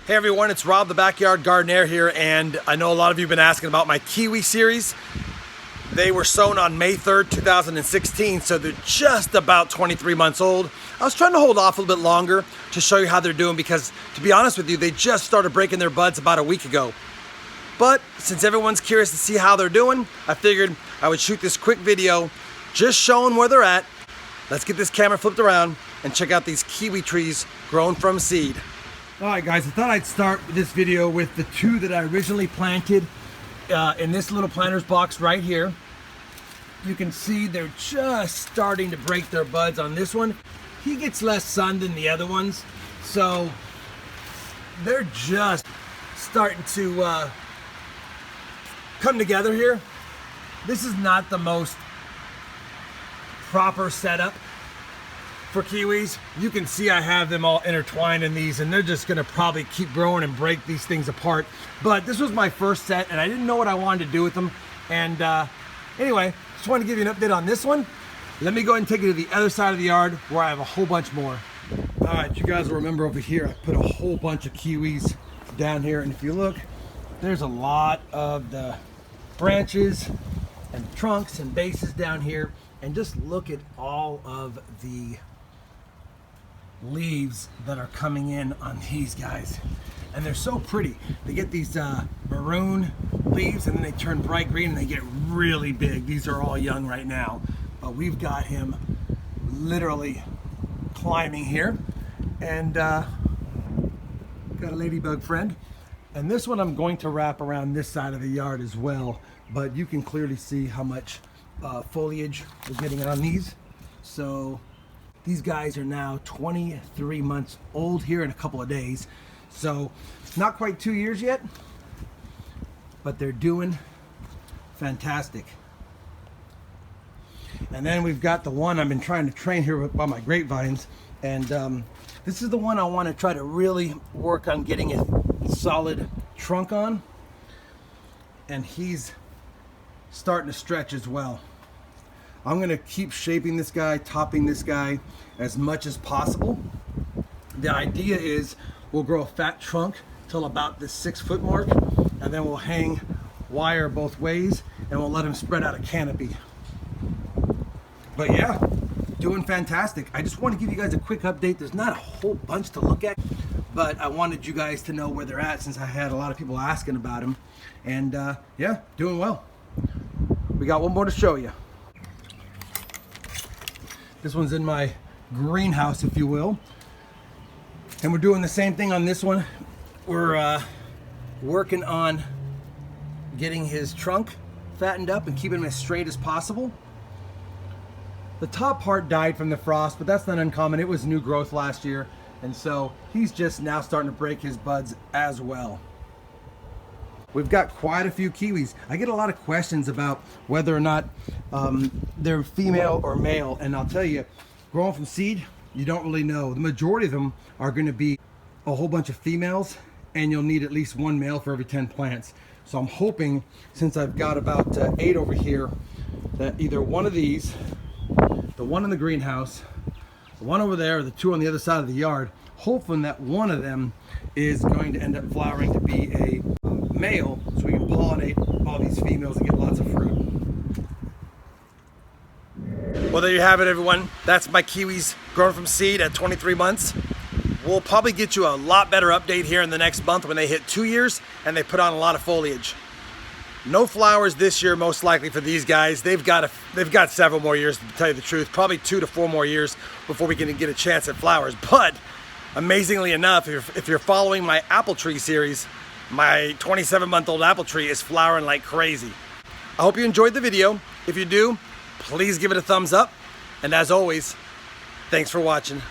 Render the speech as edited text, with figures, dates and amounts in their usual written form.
Hey everyone, it's Rob the Backyard Gardener here, and I know a lot of you have been asking about my Kiwi series. They were sown on May 3rd, 2016, so they're just about 23 months old. I was trying to hold off a little bit longer to show you how they're doing because, to be honest with you, they just started breaking their buds about a week ago. But since everyone's curious to see how they're doing, I figured I would shoot this quick video just showing where they're at. Let's get this camera flipped around and check out these kiwi trees grown from seed. Alright guys, I thought I'd start this video with the two that I originally planted in this little planter's box right here. You can see they're just starting to break their buds on this one. He gets less sun than the other ones, so they're just starting to come together here. This is not the most proper setup for kiwis. You can see I have them all intertwined in these, and they're just gonna probably keep growing and break these things apart. But this was my first set and I didn't know what I wanted to do with them. And anyway, just wanted to give you an update on this one. Let me go ahead and take you to the other side of the yard where I have a whole bunch more. All right, you guys will remember over here, I put a whole bunch of kiwis down here. And if you look, there's a lot of the branches and trunks and bases down here. And just look at all of the leaves that are coming in on these guys, and they're so pretty. They get these maroon leaves and then they turn bright green and they get really big. These are all young right now, but we've got him literally climbing here, and got a ladybug friend. And this one I'm going to wrap around this side of the yard as well, but you can clearly see how much foliage we're getting on these. So these guys are now 23 months old here in a couple of days, so not quite 2 years yet, but they're doing fantastic. And then we've got the one I've been trying to train here by my grapevines, and this is the one I want to try to really work on getting a solid trunk on, and he's starting to stretch as well. I'm going to keep shaping this guy, topping this guy as much as possible. The idea is we'll grow a fat trunk till about the 6 foot mark, and then we'll hang wire both ways and we'll let him spread out a canopy. But yeah, doing fantastic. I just want to give you guys a quick update. There's not a whole bunch to look at, but I wanted you guys to know where they're at since I had a lot of people asking about them. And yeah, doing well. We got one more to show you. This one's in my greenhouse, if you will. And we're doing the same thing on this one. We're working on getting his trunk fattened up and keeping him as straight as possible. The top part died from the frost, but that's not uncommon. It was new growth last year, and so he's just now starting to break his buds as well. We've got quite a few kiwis. I get a lot of questions about whether or not they're female or male, and I'll tell you, growing from seed, you don't really know. The majority of them are going to be a whole bunch of females, and you'll need at least one male for every 10 plants. So I'm hoping, since I've got about 8 over here, that either one of these, the one in the greenhouse, the one over there, or the two on the other side of the yard, hoping that one of them is going to end up flowering to be a male, so we can pollinate all these females and get lots of fruit. Well, there you have it, everyone. That's my kiwis grown from seed at 23 months. We'll probably get you a lot better update here in the next month when they hit 2 years and they put on a lot of foliage. No flowers this year, most likely, for these guys. They've got several more years, to tell you the truth, probably 2 to 4 more years before we can get a chance at flowers. But amazingly enough, if you're following my apple tree series, my 27-month-old apple tree is flowering like crazy. I hope you enjoyed the video. If you do, please give it a thumbs up. And as always, thanks for watching.